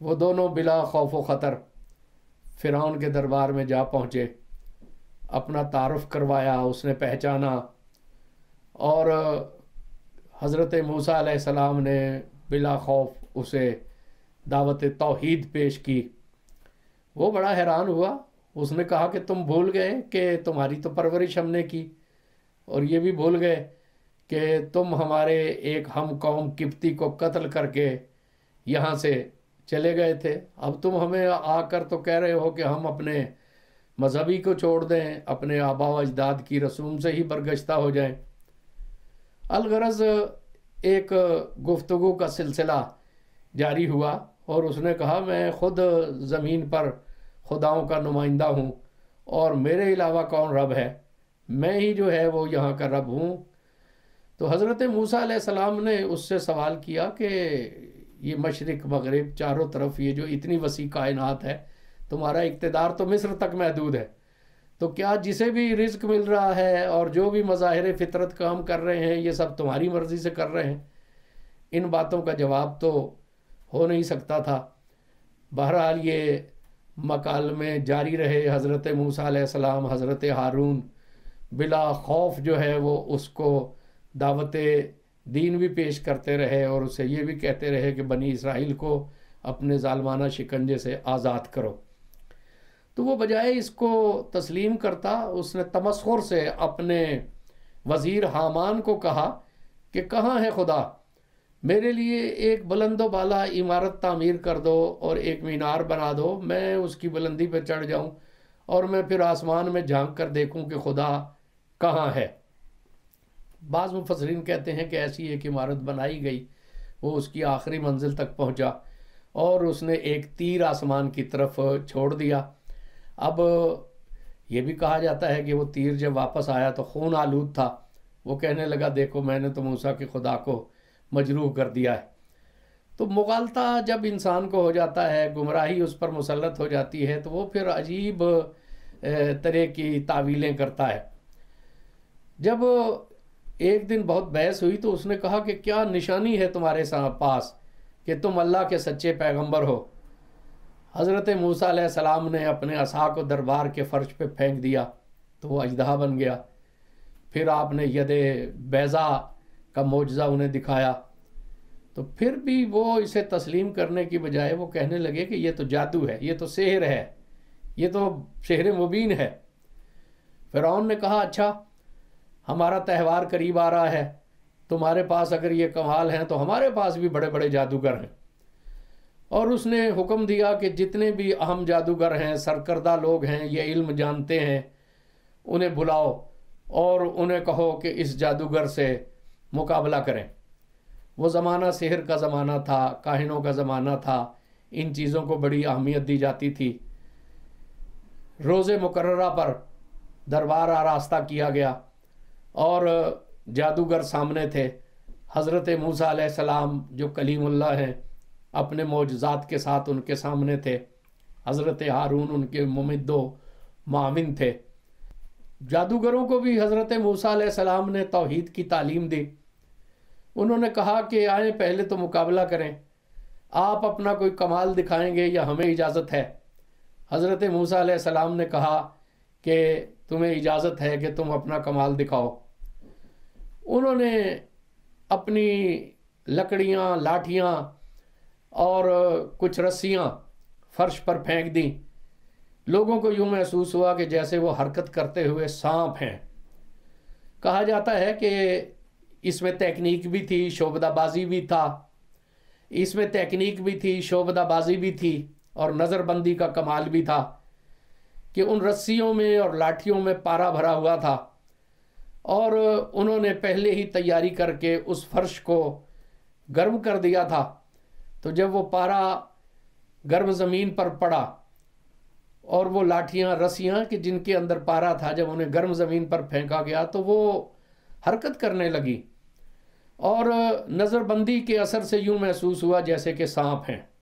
وہ دونوں بلا خوف و خطر فرعون کے دربار میں جا پہنچے، اپنا تعارف کروایا، اس نے پہچانا، اور حضرت موسیٰ علیہ السلام نے بلا خوف اسے دعوت توحید پیش کی۔ وہ بڑا حیران ہوا، اس نے کہا کہ تم بھول گئے کہ تمہاری تو پرورش ہم نے کی، اور یہ بھی بھول گئے کہ تم ہمارے ایک ہم قوم قبطی کو قتل کر کے یہاں سے چلے گئے تھے، اب تم ہمیں آ کر تو کہہ رہے ہو کہ ہم اپنے مذہبی کو چھوڑ دیں، اپنے آبا و اجداد کی رسوم سے ہی برگشتہ ہو جائیں۔ الغرض ایک گفتگو کا سلسلہ جاری ہوا، اور اس نے کہا میں خود زمین پر خداؤں کا نمائندہ ہوں، اور میرے علاوہ کون رب ہے، میں ہی جو ہے وہ یہاں کا رب ہوں۔ تو حضرت موسیٰ علیہ السلام نے اس سے سوال کیا کہ یہ مشرق مغرب چاروں طرف یہ جو اتنی وسیع کائنات ہے، تمہارا اقتدار تو مصر تک محدود ہے، تو کیا جسے بھی رزق مل رہا ہے اور جو بھی مظاہر فطرت کام کر رہے ہیں یہ سب تمہاری مرضی سے کر رہے ہیں؟ ان باتوں کا جواب تو ہو نہیں سکتا تھا۔ بہرحال یہ مکالمے جاری رہے، حضرت موسیٰ علیہ السلام، حضرت ہارون بلا خوف جو ہے وہ اس کو دعوت دین بھی پیش کرتے رہے، اور اسے یہ بھی کہتے رہے کہ بنی اسرائیل کو اپنے ظالمانہ شکنجے سے آزاد کرو۔ تو وہ بجائے اس کو تسلیم کرتا، اس نے تمسخر سے اپنے وزیر حامان کو کہا کہ کہاں ہے خدا، میرے لیے ایک بلند و بالا عمارت تعمیر کر دو اور ایک مینار بنا دو، میں اس کی بلندی پہ چڑھ جاؤں اور میں پھر آسمان میں جھانک کر دیکھوں کہ خدا کہاں ہے۔ بعض مفسرین کہتے ہیں کہ ایسی ایک عمارت بنائی گئی، وہ اس کی آخری منزل تک پہنچا اور اس نے ایک تیر آسمان کی طرف چھوڑ دیا۔ اب یہ بھی کہا جاتا ہے کہ وہ تیر جب واپس آیا تو خون آلود تھا، وہ کہنے لگا دیکھو میں نے تو موسیٰ کے خدا کو مجروح کر دیا ہے۔ تو مغالطہ جب انسان کو ہو جاتا ہے، گمراہی اس پر مسلط ہو جاتی ہے، تو وہ پھر عجیب طرح کی تعویلیں کرتا ہے۔ جب ایک دن بہت بحث ہوئی تو اس نے کہا کہ کیا نشانی ہے تمہارے پاس کہ تم اللہ کے سچے پیغمبر ہو؟ حضرت موسیٰ علیہ السلام نے اپنے عصا کو دربار کے فرش پہ پھینک دیا تو وہ اژدہا بن گیا۔ پھر آپ نے ید بیضا کا معجزہ انہیں دکھایا، تو پھر بھی وہ اسے تسلیم کرنے کی بجائے وہ کہنے لگے کہ یہ تو جادو ہے، یہ تو سحر ہے، یہ تو سحر مبین ہے۔ فرعون نے کہا اچھا ہمارا تہوار قریب آ رہا ہے، تمہارے پاس اگر یہ کمال ہیں تو ہمارے پاس بھی بڑے بڑے جادوگر ہیں، اور اس نے حکم دیا کہ جتنے بھی اہم جادوگر ہیں، سرکردہ لوگ ہیں، یہ علم جانتے ہیں، انہیں بلاؤ اور انہیں کہو کہ اس جادوگر سے مقابلہ کریں۔ وہ زمانہ سحر کا زمانہ تھا، کاہنوں کا زمانہ تھا، ان چیزوں کو بڑی اہمیت دی جاتی تھی۔ روز مقررہ پر دربار آراستہ کیا گیا اور جادوگر سامنے تھے۔ حضرت موسیٰ علیہ السلام جو کلیم اللہ ہیں اپنے معجزات کے ساتھ ان کے سامنے تھے، حضرت ہارون ان کے ممد و معاون تھے۔ جادوگروں کو بھی حضرت موسیٰ علیہ السلام نے توحید کی تعلیم دی۔ انہوں نے کہا کہ آئیں پہلے تو مقابلہ کریں، آپ اپنا کوئی کمال دکھائیں گے یا ہمیں اجازت ہے؟ حضرت موسیٰ علیہ السلام نے کہا کہ تمہیں اجازت ہے کہ تم اپنا کمال دکھاؤ۔ انہوں نے اپنی لکڑیاں، لاٹھیاں اور کچھ رسیاں فرش پر پھینک دیں۔ لوگوں کو یوں محسوس ہوا کہ جیسے وہ حرکت کرتے ہوئے سانپ ہیں۔ کہا جاتا ہے کہ اس میں تکنیک بھی تھی، شعبدہ بازی بھی تھا، اس میں تکنیک بھی تھی، شعبدہ بازی بھی تھی، اور نظر بندی کا کمال بھی تھا کہ ان رسیوں میں اور لاٹھیوں میں پارا بھرا ہوا تھا، اور انہوں نے پہلے ہی تیاری کر کے اس فرش کو گرم کر دیا تھا۔ تو جب وہ پارا گرم زمین پر پڑا اور وہ لاٹھیاں، رسیاں کہ جن کے اندر پارا تھا، جب انہیں گرم زمین پر پھینکا گیا تو وہ حرکت کرنے لگی، اور نظر بندی کے اثر سے یوں محسوس ہوا جیسے کہ سانپ ہیں۔